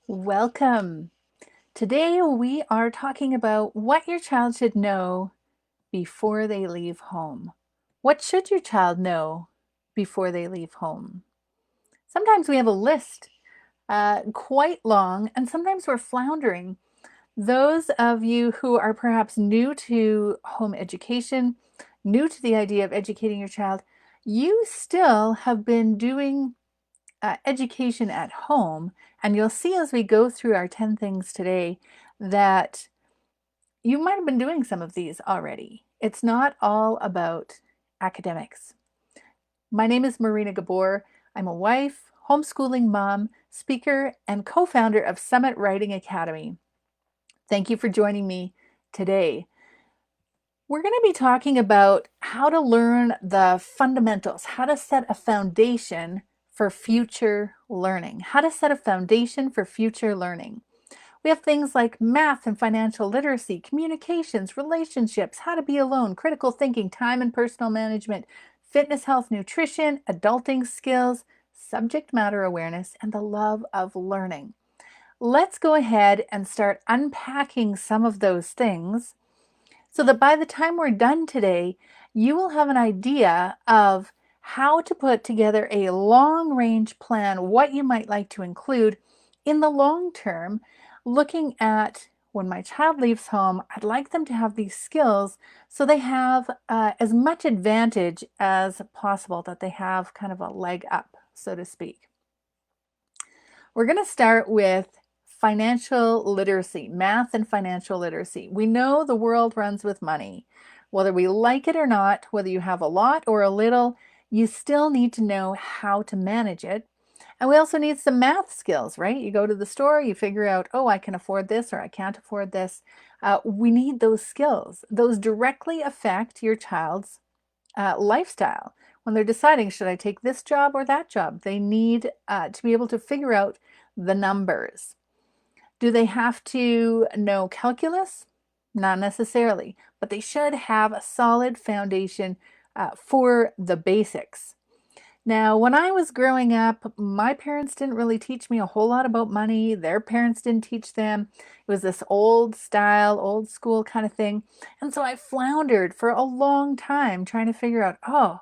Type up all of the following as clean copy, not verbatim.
Welcome. Today we are talking about what your child should know before they leave home. What should your child know before they leave home? Sometimes we have a list quite long, and sometimes we're floundering. Those of you who are perhaps new to home education, new to the idea of educating your child, you still have been doing education at home. And you'll see as we go through our 10 things today that you might have been doing some of these already. It's not all about academics. My name is Marina Gabor. I'm a wife, homeschooling mom, speaker, and co-founder of Summit Writing Academy. Thank you for joining me today. We're going to be talking about how to learn the fundamentals, how to set a foundation for future learning, how to set a foundation for future learning. We have things like math and financial literacy, communications, relationships, how to be alone, critical thinking, time and personal management, fitness, health, nutrition, adulting skills, subject matter awareness, and the love of learning. Let's go ahead and start unpacking some of those things so that by the time we're done today, you will have an idea of how to put together a long-range plan, what you might like to include in the long term, looking at when my child leaves home, I'd like them to have these skills so they have as much advantage as possible, that they have kind of a leg up, so to speak. We're going to start with financial literacy, math and financial literacy. We know the world runs with money. Whether we like it or not, whether you have a lot or a little, you still need to know how to manage it. And we also need some math skills, right? You go to the store, you figure out, oh, I can afford this or I can't afford this. We need those skills. Those directly affect your child's lifestyle. When they're deciding, should I take this job or that job? They need to be able to figure out the numbers. Do they have to know calculus? Not necessarily, but they should have a solid foundation for the basics. Now, when I was growing up, my parents didn't really teach me a whole lot about money. Their parents didn't teach them. It was this old style, old school kind of thing. And so I floundered for a long time trying to figure out, oh,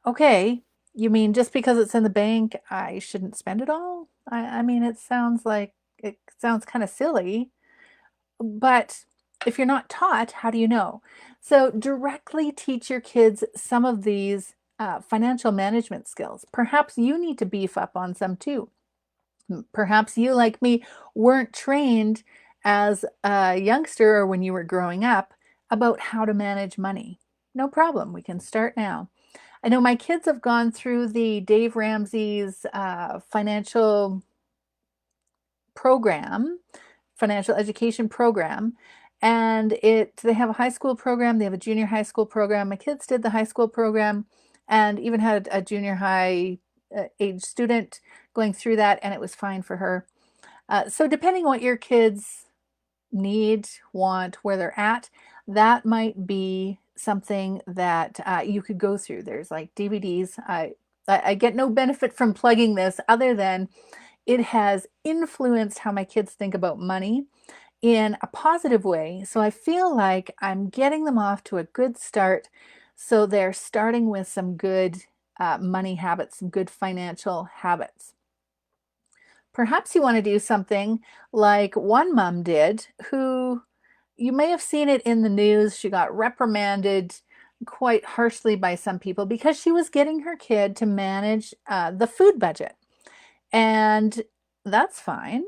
okay, you mean just because it's in the bank, I shouldn't spend it all? I mean, it sounds kind of silly, but if you're not taught, how do you know? So directly teach your kids some of these financial management skills. Perhaps you need to beef up on some too. Perhaps you, like me, weren't trained as a youngster or when you were growing up about how to manage money. No problem, we can start now. I know my kids have gone through the Dave Ramsey's financial program, financial education program, and they have a high school program, they have a junior high school program. My kids did the high school program and even had a junior high age student going through that, and it was fine for her. So depending what your kids need, want, where they're at, that might be something that you could go through. There's like DVDs. I get no benefit from plugging this other than it has influenced how my kids think about money in a positive way. So I feel like I'm getting them off to a good start. So they're starting with some good money habits, some good financial habits. Perhaps you want to do something like one mom did, who you may have seen it in the news. She got reprimanded quite harshly by some people because she was getting her kid to manage the food budget. And that's fine.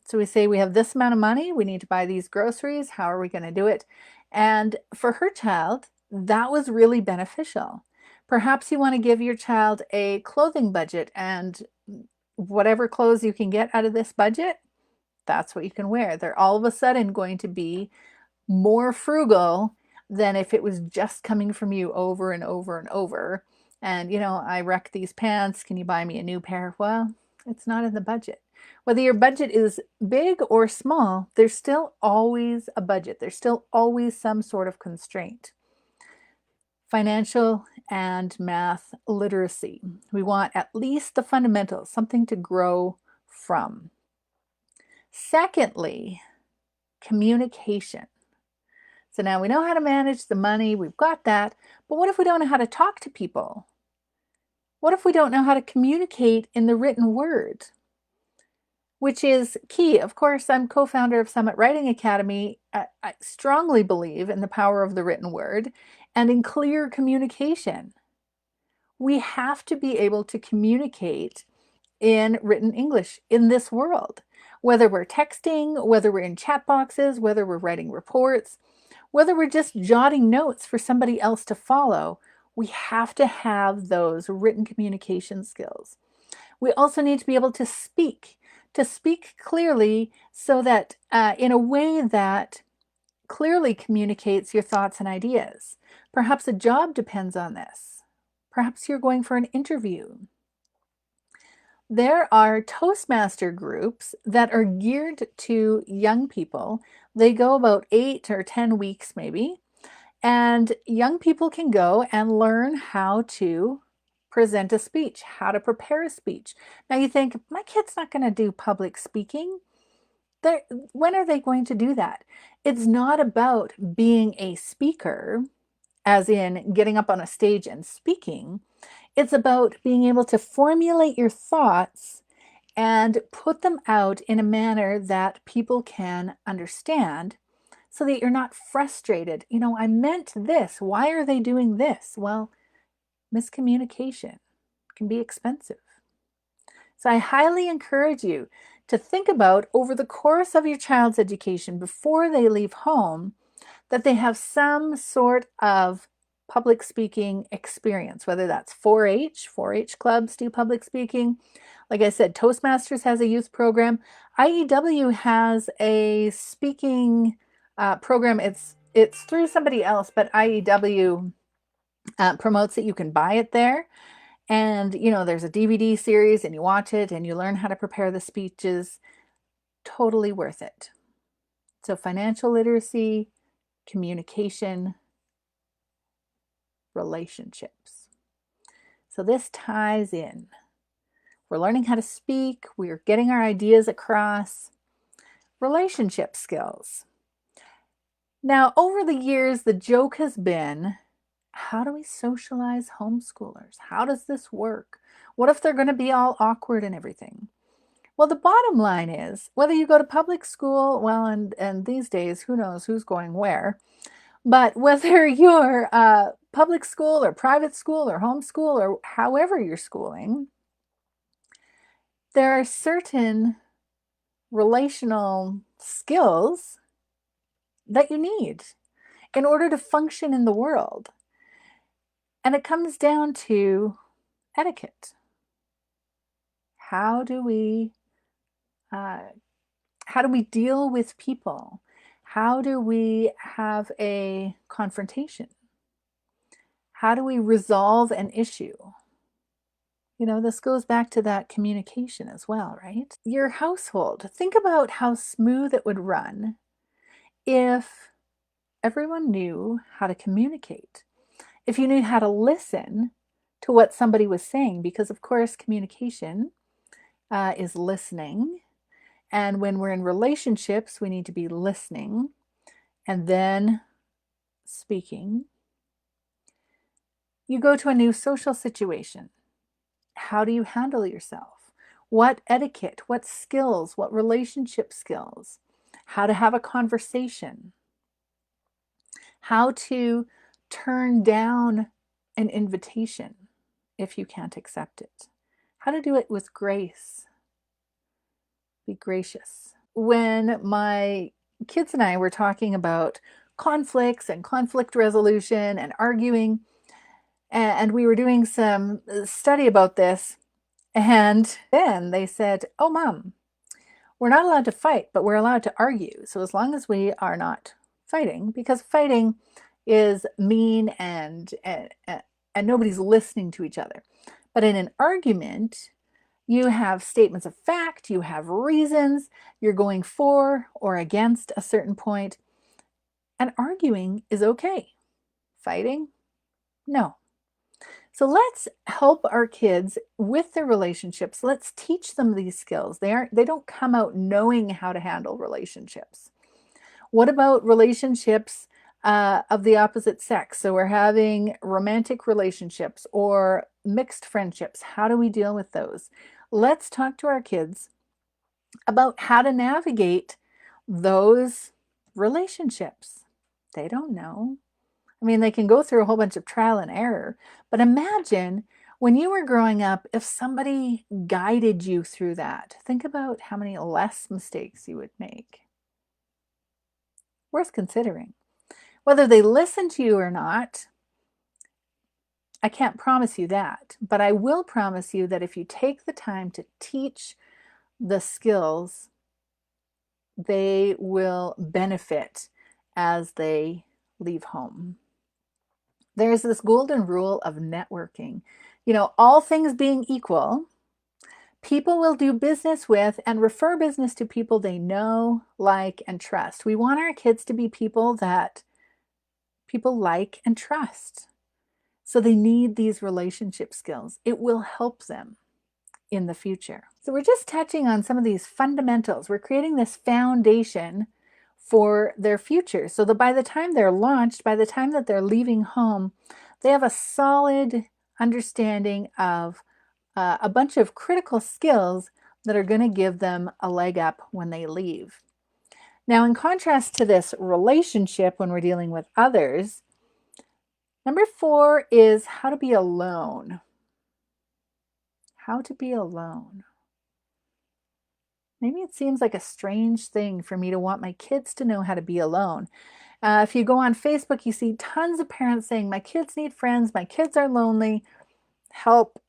So we say we have this amount of money, we need to buy these groceries, how are we going to do it? And for her child, that was really beneficial. Perhaps you want to give your child a clothing budget, and whatever clothes you can get out of this budget, that's what you can wear. They're all of a sudden going to be more frugal than if it was just coming from you over and over and over. And, I wrecked these pants. Can you buy me a new pair? Well, it's not in the budget. Whether your budget is big or small, there's still always a budget. There's still always some sort of constraint. Financial and math literacy. We want at least the fundamentals, something to grow from. Secondly, communication. So now we know how to manage the money, we've got that, but what if we don't know how to talk to people? What if we don't know how to communicate in the written word? Which is key. Of course, I'm co-founder of Summit Writing Academy. I strongly believe in the power of the written word and in clear communication. We have to be able to communicate in written English in this world, whether we're texting, whether we're in chat boxes, whether we're writing reports, whether we're just jotting notes for somebody else to follow. We have to have those written communication skills. We also need to be able to speak clearly so that in a way that clearly communicates your thoughts and ideas. Perhaps a job depends on this. Perhaps you're going for an interview. There are Toastmaster groups that are geared to young people. They go about 8 or 10 weeks maybe, and young people can go and learn how to present a speech, how to prepare a speech. Now you think, my kid's not going to do public speaking. When are they going to do that? It's not about being a speaker, as in getting up on a stage and speaking. It's about being able to formulate your thoughts and put them out in a manner that people can understand so that you're not frustrated. I meant this. Why are they doing this? Well, miscommunication can be expensive. So I highly encourage you to think about over the course of your child's education before they leave home that they have some sort of public speaking experience, whether that's 4-H clubs do public speaking. Like I said, Toastmasters has a youth program. IEW has a speaking program. It's through somebody else, but IEW promotes it. You can buy it there. And, there's a DVD series and you watch it and you learn how to prepare the speeches. Totally worth it. So financial literacy, communication, relationships. So this ties in. We're learning how to speak. We're getting our ideas across. Relationship skills. Now, over the years, the joke has been, how do we socialize homeschoolers? How does this work? What if they're going to be all awkward and everything? Well, the bottom line is, whether you go to public school, well, and these days, who knows who's going where, but whether you're public school or private school or homeschool or however you're schooling, there are certain relational skills that you need in order to function in the world. And it comes down to etiquette. How do we deal with people? How do we have a confrontation? How do we resolve an issue? This goes back to that communication as well, right? Your household, think about how smooth it would run if everyone knew how to communicate. If you knew how to listen to what somebody was saying, because of course communication is listening. And when we're in relationships, we need to be listening and then speaking. You go to a new social situation. How do you handle yourself? What etiquette, what skills, what relationship skills? How to have a conversation? How to turn down an invitation if you can't accept it? How to do it with grace? Be gracious. When my kids and I were talking about conflicts and conflict resolution and arguing, and we were doing some study about this, and then they said, oh, Mom, we're not allowed to fight, but we're allowed to argue. So as long as we are not fighting, because fighting is mean and nobody's listening to each other. But in an argument, you have statements of fact, you have reasons, you're going for or against a certain point, and arguing is okay. Fighting, no. So let's help our kids with their relationships. Let's teach them these skills. They don't come out knowing how to handle relationships. What about relationships of the opposite sex? So we're having romantic relationships or mixed friendships. How do we deal with those? Let's talk to our kids about how to navigate those relationships. They don't know. I mean, they can go through a whole bunch of trial and error, but imagine when you were growing up, if somebody guided you through that. Think about how many less mistakes you would make. Worth considering. Whether they listen to you or not, I can't promise you that, but I will promise you that if you take the time to teach the skills, they will benefit as they leave home. There's this golden rule of networking. You know, all things being equal, people will do business with and refer business to people they know, like, and trust. We want our kids to be people that people like and trust. So they need these relationship skills. It will help them in the future. So we're just touching on some of these fundamentals. We're creating this foundation for their future so that by the time they're launched, by the time that they're leaving home, they have a solid understanding of a bunch of critical skills that are going to give them a leg up when they leave. Now, in contrast to this relationship when we're dealing with others, number 4 is how to be alone. How to be alone. Maybe it seems like a strange thing for me to want my kids to know how to be alone. If you go on Facebook, you see tons of parents saying, my kids need friends, my kids are lonely, help.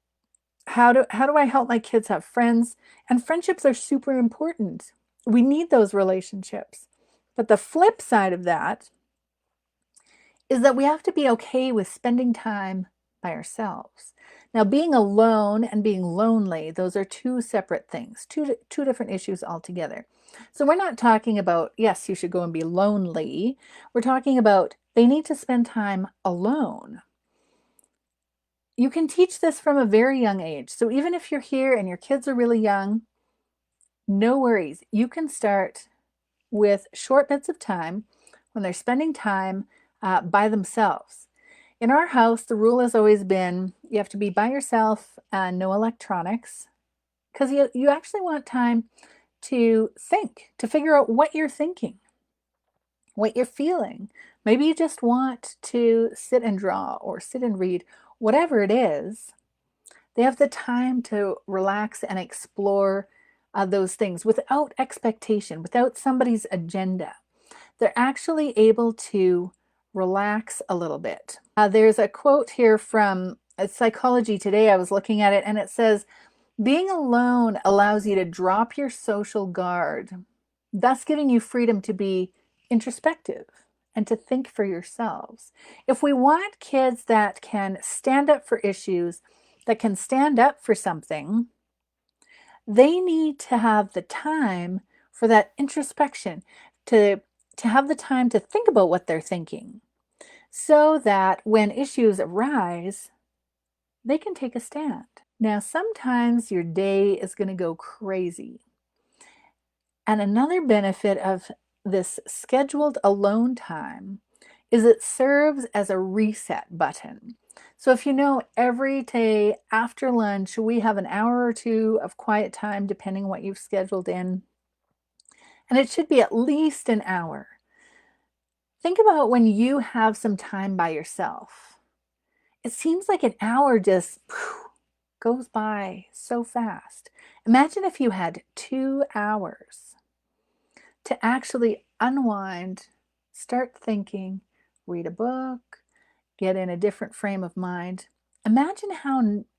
How do I help my kids have friends? And friendships are super important. We need those relationships. But the flip side of that is that we have to be okay with spending time by ourselves. Now, being alone and being lonely, those are two separate things, two different issues altogether. So we're not talking about, yes, you should go and be lonely. We're talking about they need to spend time alone. You can teach this from a very young age. So even if you're here and your kids are really young, no worries. You can start with short bits of time when they're spending time by themselves. In our house, the rule has always been you have to be by yourself and no electronics, because you actually want time to think, to figure out what you're thinking, what you're feeling. Maybe you just want to sit and draw or sit and read, whatever it is. They have the time to relax and explore those things without expectation, without somebody's agenda. They're actually able to relax a little bit. There's a quote here from Psychology Today. I was looking at it and it says, being alone allows you to drop your social guard, thus giving you freedom to be introspective and to think for yourselves. If we want kids that can stand up for issues, that can stand up for something, they need to have the time for that introspection, to have the time to think about what they're thinking, so that when issues arise, they can take a stand. Now, sometimes your day is going to go crazy. And another benefit of this scheduled alone time is it serves as a reset button. So if you know every day after lunch, we have an hour or two of quiet time, depending what you've scheduled in, and it should be at least an hour. Think about when you have some time by yourself. It seems like an hour just goes by so fast. Imagine if you had 2 hours to actually unwind, start thinking, read a book, get in a different frame of mind. Imagine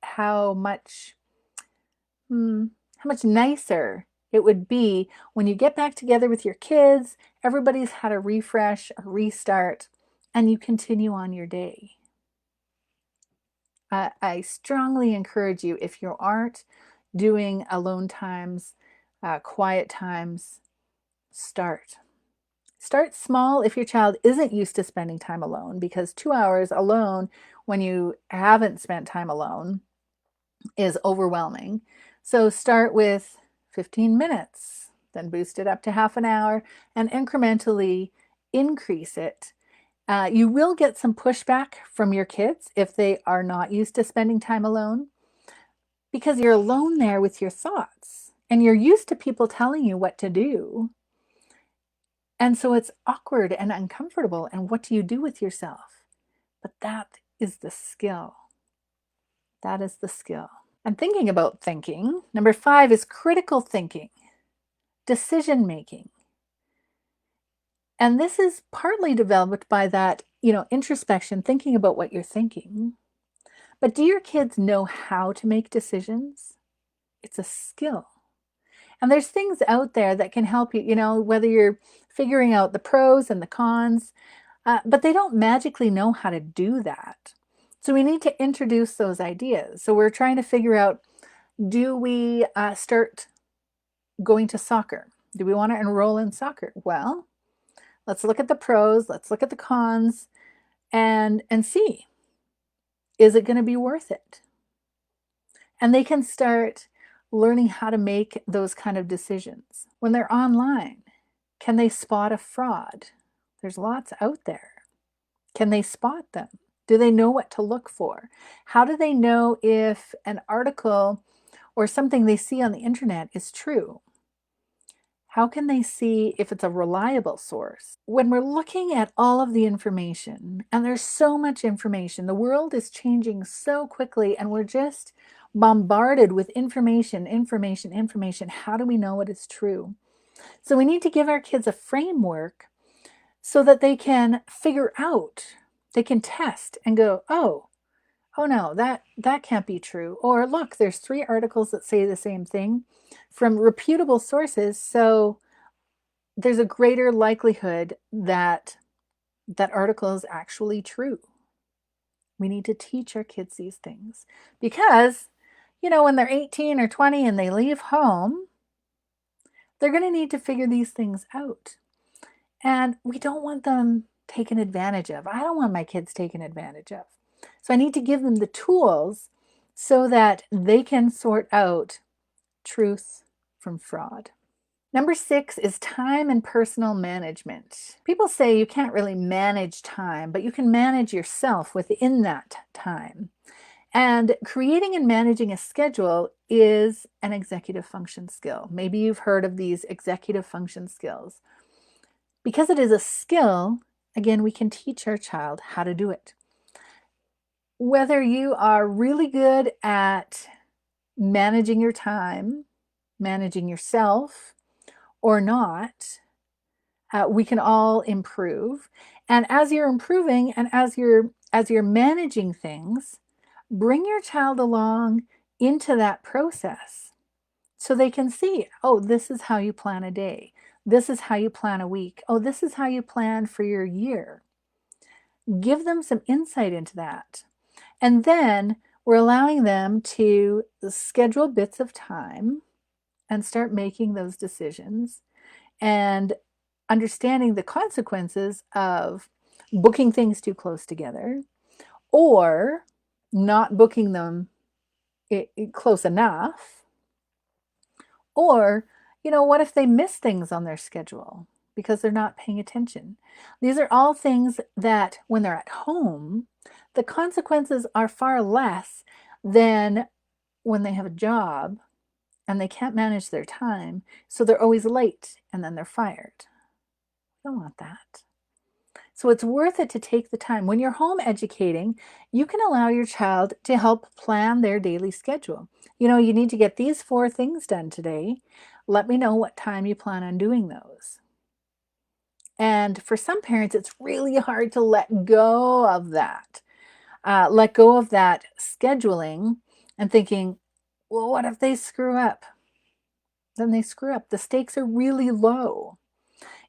how much nicer it would be when you get back together with your kids, everybody's had a refresh, a restart, and you continue on your day. I strongly encourage you, if you aren't doing alone times, quiet times, start. Start small if your child isn't used to spending time alone, because 2 hours alone when you haven't spent time alone is overwhelming. So start with 15 minutes, then boost it up to half an hour and incrementally increase it. You will get some pushback from your kids if they are not used to spending time alone, because you're alone there with your thoughts and you're used to people telling you what to do. And so it's awkward and uncomfortable. And what do you do with yourself? But that is the skill. That is the skill. And thinking about thinking. Number 5 is critical thinking, decision making. And this is partly developed by that, introspection, thinking about what you're thinking. But do your kids know how to make decisions? It's a skill. And there's things out there that can help you, whether you're figuring out the pros and the cons, but they don't magically know how to do that. So we need to introduce those ideas. So we're trying to figure out, do we start going to soccer? Do we want to enroll in soccer? Well, let's look at the pros, let's look at the cons, and see, is it going to be worth it? And they can start learning how to make those kind of decisions. When they're online, can they spot a fraud? There's lots out there. Can they spot them? Do they know what to look for? How do they know if an article or something they see on the internet is true? How can they see if it's a reliable source? When we're looking at all of the information, and there's so much information, the world is changing so quickly, and we're just bombarded with information. How do we know what is true? So we need to give our kids a framework so that they can figure out, they can test and go, oh no, that can't be true. Or look, there's 3 articles that say the same thing from reputable sources. So there's a greater likelihood that that article is actually true. We need to teach our kids these things because, when they're 18 or 20 and they leave home, they're going to need to figure these things out. And we don't want them taken advantage of. I don't want my kids taken advantage of. So I need to give them the tools so that they can sort out truth from fraud. Number 6 is time and personal management. People say you can't really manage time, but you can manage yourself within that time. And creating and managing a schedule is an executive function skill. Maybe you've heard of these executive function skills. Because it is a skill, again, we can teach our child how to do it. Whether you are really good at managing your time, managing yourself, or not, we can all improve. And as you're improving and as you're managing things, bring your child along into that process so they can see, oh, this is how you plan a day. This is how you plan a week. Oh, this is how you plan for your year. Give them some insight into that. And then we're allowing them to schedule bits of time and start making those decisions and understanding the consequences of booking things too close together or not booking them close enough. Or, what if they miss things on their schedule because they're not paying attention? These are all things that when they're at home, the consequences are far less than when they have a job and they can't manage their time, so they're always late and then they're fired. We don't want that. So it's worth it to take the time. When you're home educating, you can allow your child to help plan their daily schedule. You need to get these 4 things done today. Let me know what time you plan on doing those. And for some parents, it's really hard to let go of that. Let go of that scheduling and thinking, well, what if they screw up? Then they screw up. The stakes are really low.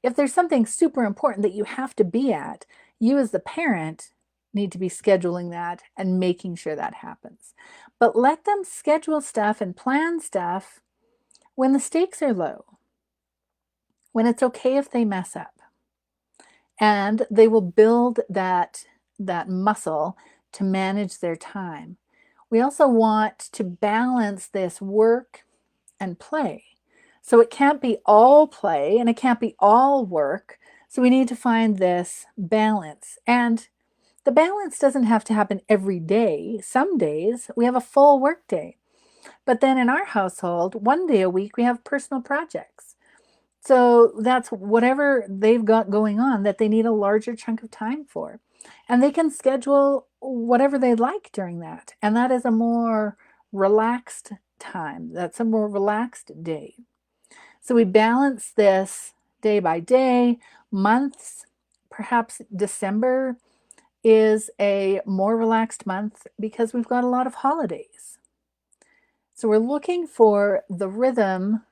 If there's something super important that you have to be at, you as the parent need to be scheduling that and making sure that happens. But let them schedule stuff and plan stuff when the stakes are low, when it's okay if they mess up. and they will build that muscle to manage their time. We also want to balance this work and play. So it can't be all play and it can't be all work. So we need to find this balance. And the balance doesn't have to happen every day. Some days we have a full work day. But then in our household, one day a week we have personal projects. So that's whatever they've got going on that they need a larger chunk of time for. And they can schedule whatever they like during that. And that is a more relaxed time. That's a more relaxed day. So we balance this day by day, months. Perhaps December is a more relaxed month because we've got a lot of holidays. So we're looking for the rhythm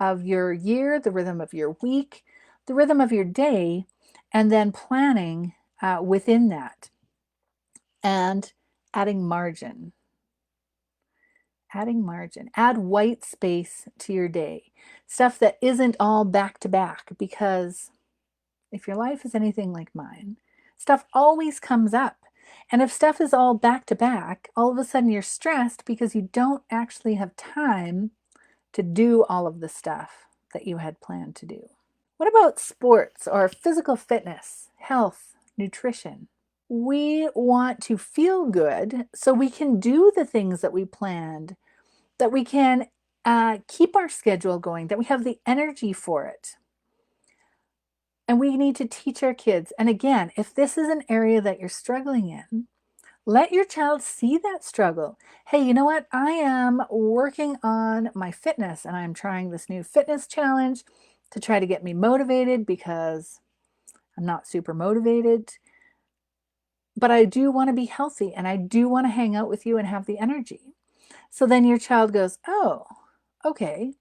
of your year, the rhythm of your week, the rhythm of your day, and then planning within that and adding margin. Adding margin. Add white space to your day. Stuff that isn't all back to back, because if your life is anything like mine, stuff always comes up. And if stuff is all back to back, all of a sudden you're stressed because you don't actually have time to do all of the stuff that you had planned to do. What about sports or physical fitness, health, nutrition? We want to feel good so we can do the things that we planned, that we can keep our schedule going, that we have the energy for it. And we need to teach our kids. And again, if this is an area that you're struggling in, let your child see that struggle. Hey, you know what? I am working on my fitness and I'm trying this new fitness challenge to try to get me motivated because I'm not super motivated. But I do want to be healthy and I do want to hang out with you and have the energy. So then your child goes, oh, okay.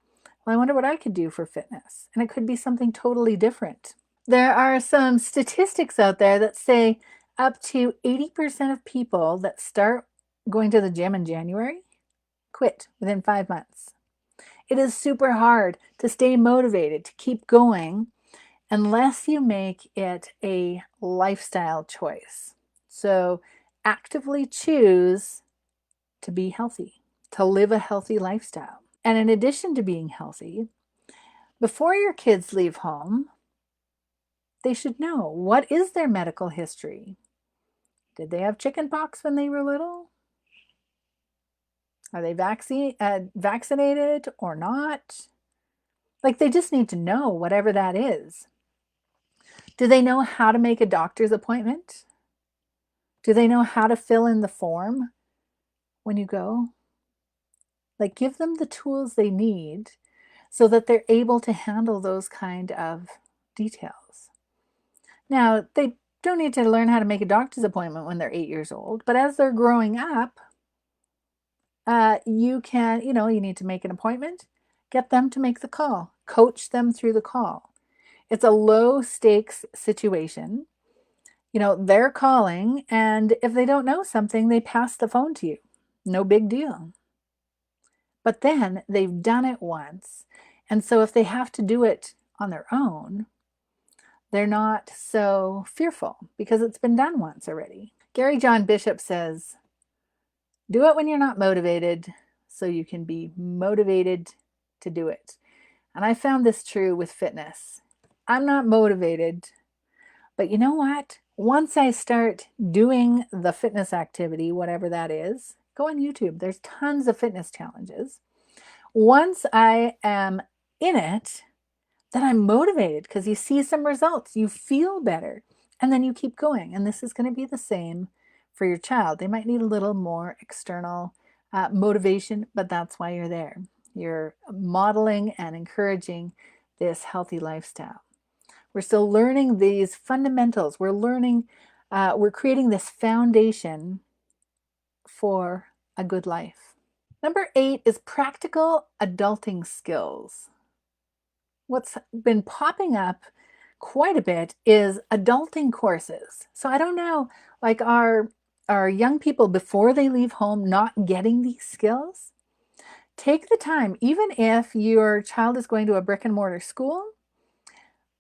Well, I wonder what I could do for fitness. And it could be something totally different. There are some statistics out there that say up to 80% of people that start going to the gym in January quit within 5 months. It is super hard to stay motivated, to keep going, unless you make it a lifestyle choice. So actively choose to be healthy, to live a healthy lifestyle. And in addition to being healthy, before your kids leave home, they should know, what is their medical history? Did they have chickenpox when they were little? Are they vaccinated or not? Like, they just need to know whatever that is. Do they know how to make a doctor's appointment? Do they know how to fill in the form when you go? Like, give them the tools they need so that they're able to handle those kind of details. Now, they don't need to learn how to make a doctor's appointment when they're 8 years old, but as they're growing up, you can, you need to make an appointment, get them to make the call, coach them through the call. It's a low stakes situation. They're calling, and if they don't know something, they pass the phone to you. No big deal. But then they've done it once. And so if they have to do it on their own, they're not so fearful because it's been done once already. Gary John Bishop says, do it when you're not motivated so you can be motivated to do it. And I found this true with fitness. I'm not motivated, but you know what? Once I start doing the fitness activity, whatever that is, go on YouTube. There's tons of fitness challenges. Once I am in it, then I'm motivated because you see some results, you feel better, and then you keep going. And this is going to be the same for your child. They might need a little more external motivation, but that's why you're there. You're modeling and encouraging this healthy lifestyle. We're still learning these fundamentals. We're creating this foundation for a good life. Number 8 is practical adulting skills. What's been popping up quite a bit is adulting courses. So I don't know, like, are young people before they leave home not getting these skills? Take the time, even if your child is going to a brick and mortar school,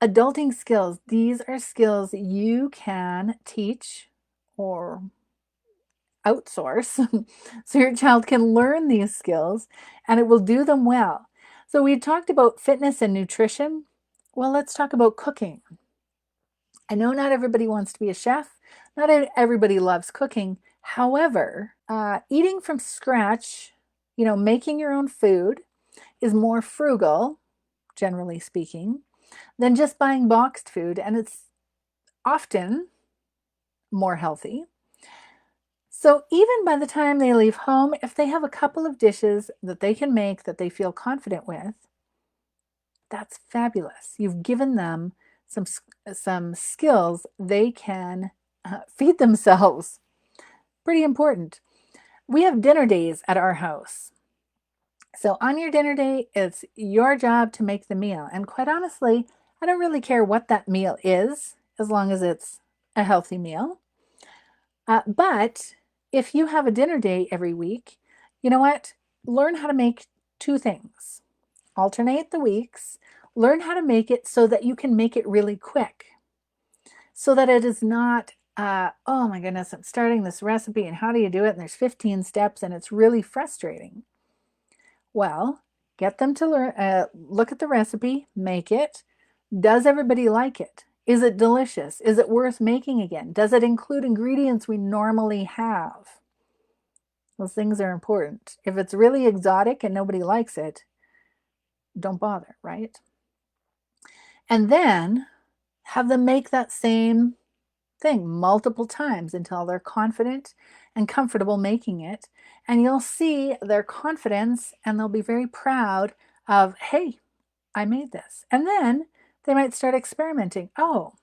Adulting skills, these are skills you can teach or outsource so your child can learn these skills and it will do them well. So we talked about fitness and nutrition. Well, let's talk about cooking. I know not everybody wants to be a chef. Not everybody loves cooking. However, eating from scratch, making your own food is more frugal, generally speaking, than just buying boxed food, and it's often more healthy. So even by the time they leave home, if they have a couple of dishes that they can make that they feel confident with, that's fabulous. You've given them some skills they can feed themselves. Pretty important. We have dinner days at our house. So on your dinner day, it's your job to make the meal. And quite honestly, I don't really care what that meal is, as long as it's a healthy meal. But if you have a dinner day every week, you know what? Learn how to make two things. Alternate the weeks. Learn how to make it so that you can make it really quick. So that it is not, oh my goodness, I'm starting this recipe and how do you do it? And there's 15 steps and it's really frustrating. Well, get them to learn, look at the recipe, make it. Does everybody like it? Is it delicious? Is it worth making again? Does it include ingredients we normally have? Those things are important. If it's really exotic and nobody likes it, don't bother, right? And then have them make that same thing multiple times until they're confident and comfortable making it. And you'll see their confidence and they'll be very proud of, hey, I made this. And then they might start experimenting. Oh,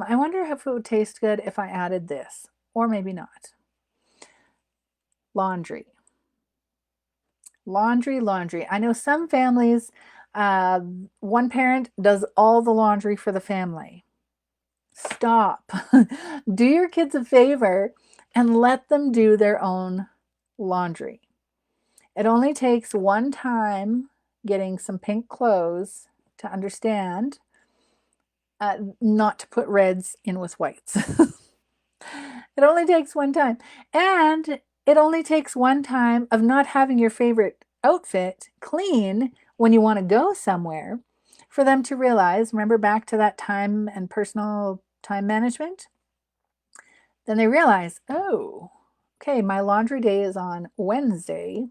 I wonder if it would taste good if I added this, or maybe not. Laundry. Laundry. I know some families, one parent does all the laundry for the family. Stop. Do your kids a favor and let them do their own laundry. It only takes one time getting some pink clothes to understand not to put reds in with whites. It only takes one time. And it only takes one time of not having your favorite outfit clean when you want to go somewhere for them to realize, remember back to that time and personal time management? Then they realize, oh, okay, my laundry day is on Wednesday.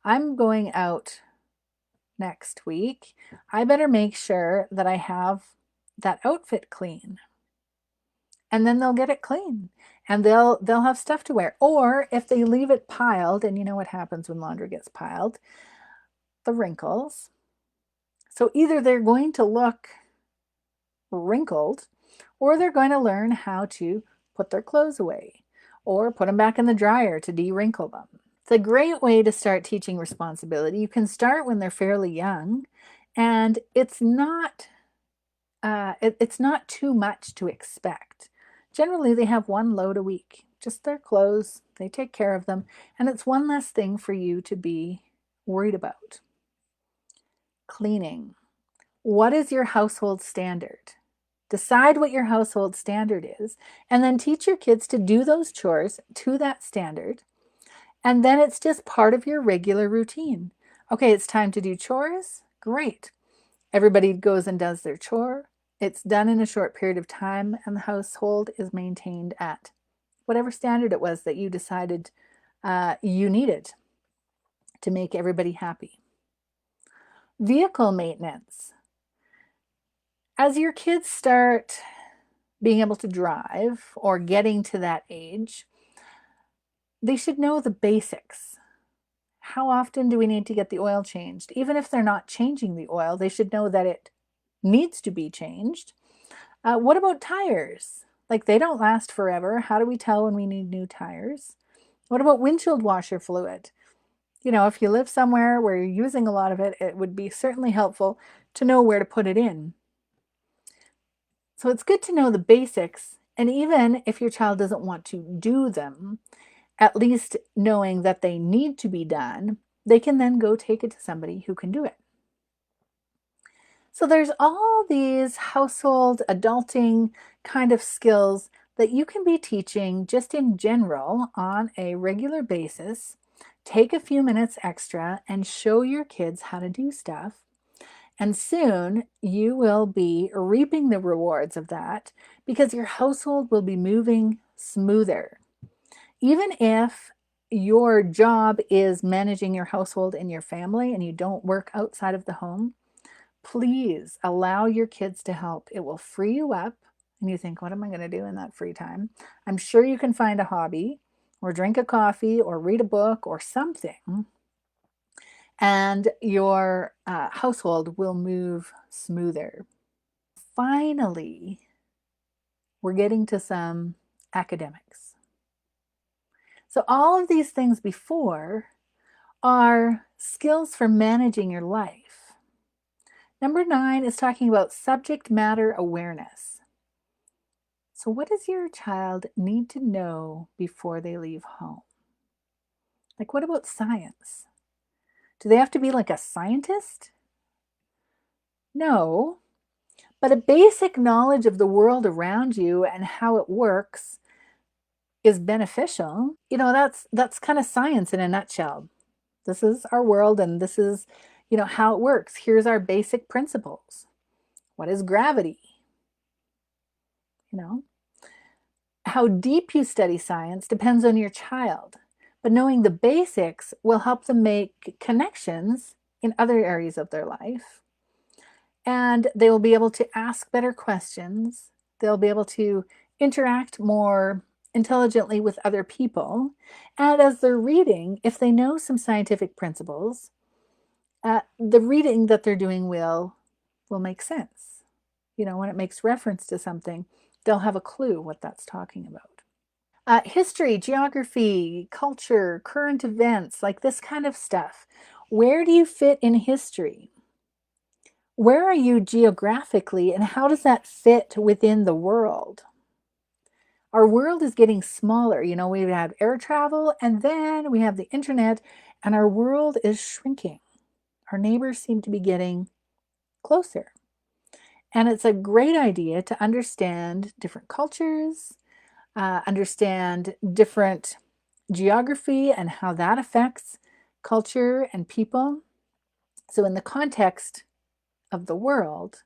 I'm going out next week. I better make sure that I have that outfit clean. And then they'll get it clean and they'll have stuff to wear. Or if they leave it piled, and you know what happens when laundry gets piled, the wrinkles. So either they're going to look wrinkled or they're going to learn how to put their clothes away or put them back in the dryer to de-wrinkle them. It's a great way to start teaching responsibility. You can start when they're fairly young, and it's not too much to expect. Generally, they have one load a week, just their clothes. They take care of them, and it's one less thing for you to be worried about. Cleaning. What is your household standard? Decide what your household standard is, and then teach your kids to do those chores to that standard. And then it's just part of your regular routine. Okay, it's time to do chores. Great. Everybody goes and does their chore. It's done in a short period of time, and the household is maintained at whatever standard it was that you decided you needed to make everybody happy. Vehicle maintenance. As your kids start being able to drive or getting to that age, they should know the basics. How often do we need to get the oil changed? Even if they're not changing the oil, they should know that it needs to be changed. What about tires? Like, they don't last forever. How do we tell when we need new tires? What about windshield washer fluid? You know, if you live somewhere where you're using a lot of it, it would be certainly helpful to know where to put it in. So it's good to know the basics, and even if your child doesn't want to do them, at least knowing that they need to be done, they can then go take it to somebody who can do it. So there's all these household adulting kind of skills that you can be teaching just in general on a regular basis. Take a few minutes extra and show your kids how to do stuff. And soon you will be reaping the rewards of that because your household will be moving smoother. Even if your job is managing your household and your family and you don't work outside of the home, please allow your kids to help. It will free you up. And you think, what am I going to do in that free time? I'm sure you can find a hobby or drink a coffee or read a book or something, and your household will move smoother. Finally, we're getting to some academics. So all of these things before are skills for managing your life. Number 9 is talking about subject matter awareness. So what does your child need to know before they leave home? Like, what about science? Do they have to be like a scientist? No, but a basic knowledge of the world around you and how it works is beneficial. You know, that's kind of science in a nutshell. This is our world and this is, how it works. Here's our basic principles. What is gravity? You know, how deep you study science depends on your child, but knowing the basics will help them make connections in other areas of their life. And they will be able to ask better questions. They'll be able to interact more intelligently with other people. And as they're reading, if they know some scientific principles, the reading that they're doing will make sense. When it makes reference to something, they'll have a clue what that's talking about. History, geography, culture, current events, like this kind of stuff. Where do you fit in history? Where are you geographically, and how does that fit within the world? Our world is getting smaller. We've had air travel, and then we have the internet, and our world is shrinking. Our neighbors seem to be getting closer. And it's a great idea to understand different cultures, understand different geography and how that affects culture and people. So in the context of the world,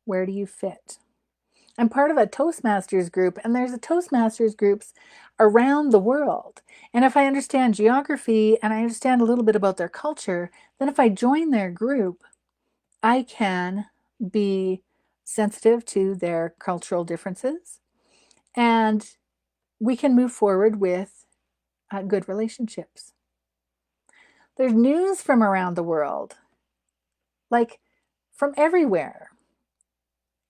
where do you fit? I'm part of a Toastmasters group, and there's a Toastmasters groups around the world. And if I understand geography and I understand a little bit about their culture, then if I join their group, I can be sensitive to their cultural differences, and we can move forward with good relationships. There's news from around the world, like from everywhere.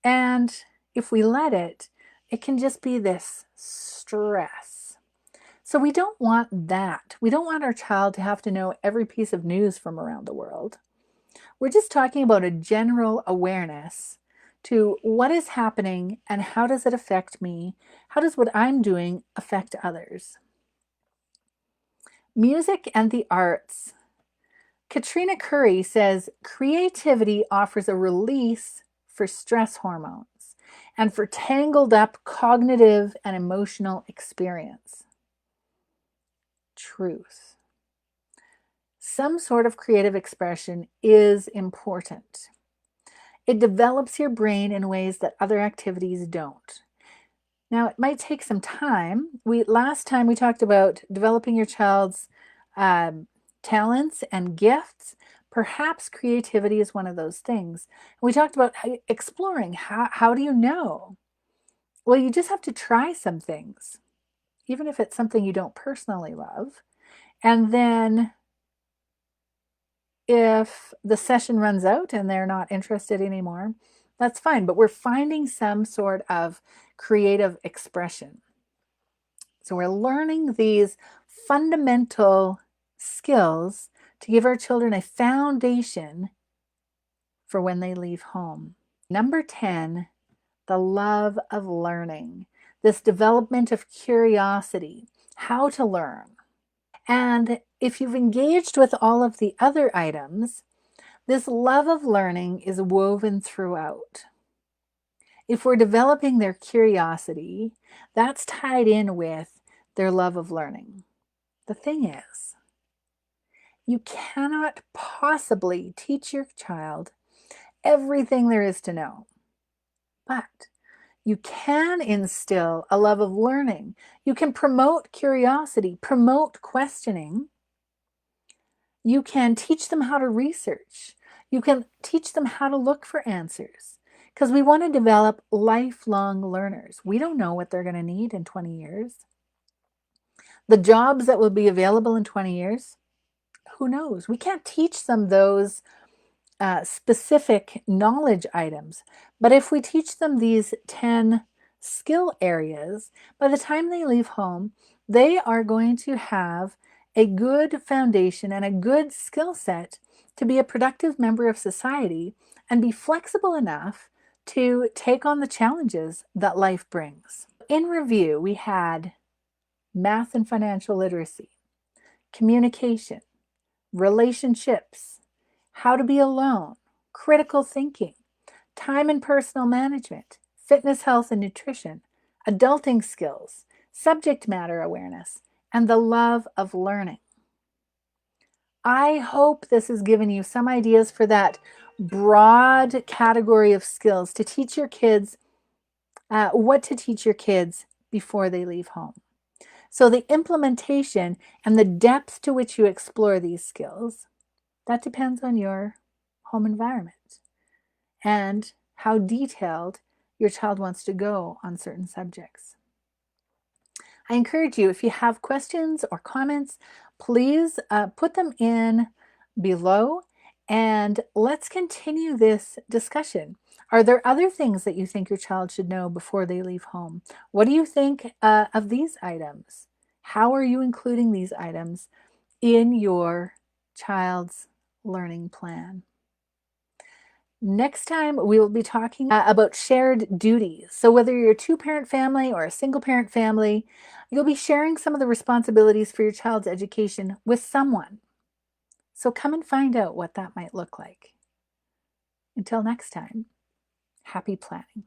And if we let it, it can just be this stress. So we don't want that. We don't want our child to have to know every piece of news from around the world. We're just talking about a general awareness to what is happening and how does it affect me? How does what I'm doing affect others? Music and the arts. Katrina Curry says creativity offers a release for stress hormones and for tangled up cognitive and emotional experience. Truth. Some sort of creative expression is important. It develops your brain in ways that other activities don't. Now, it might take some time. Last time we talked about developing your child's talents and gifts. Perhaps creativity is one of those things. We talked about exploring. How do you know? Well, you just have to try some things, even if it's something you don't personally love. And then if the session runs out and they're not interested anymore, that's fine. But we're finding some sort of creative expression. So we're learning these fundamental skills to give our children a foundation for when they leave home. Number 10, the love of learning, this development of curiosity, how to learn. And if you've engaged with all of the other items, This love of learning is woven throughout. If we're developing their curiosity, that's tied in with their love of learning. The thing is, you cannot possibly teach your child everything there is to know, but you can instill a love of learning. You can promote curiosity, promote questioning. You can teach them how to research. You can teach them how to look for answers, because we want to develop lifelong learners. We don't know what they're going to need in 20 years. The jobs that will be available in 20 years, who knows? We can't teach them those specific knowledge items. But if we teach them these 10 skill areas, by the time they leave home, they are going to have a good foundation and a good skill set to be a productive member of society and be flexible enough to take on the challenges that life brings. In review, we had math and financial literacy, communication, relationships, how to be alone, critical thinking, time and personal management, fitness, health, and nutrition, adulting skills, subject matter awareness, and the love of learning. I hope this has given you some ideas for that broad category of skills to teach your kids, what to teach your kids before they leave home. So the implementation and the depth to which you explore these skills, that depends on your home environment and how detailed your child wants to go on certain subjects. I encourage you, if you have questions or comments, please put them in below and let's continue this discussion. Are there other things that you think your child should know before they leave home? What do you think of these items? How are you including these items in your child's learning plan? Next time, we will be talking about shared duties. So whether you're a two-parent family or a single-parent family, you'll be sharing some of the responsibilities for your child's education with someone. So come and find out what that might look like. Until next time, happy planning.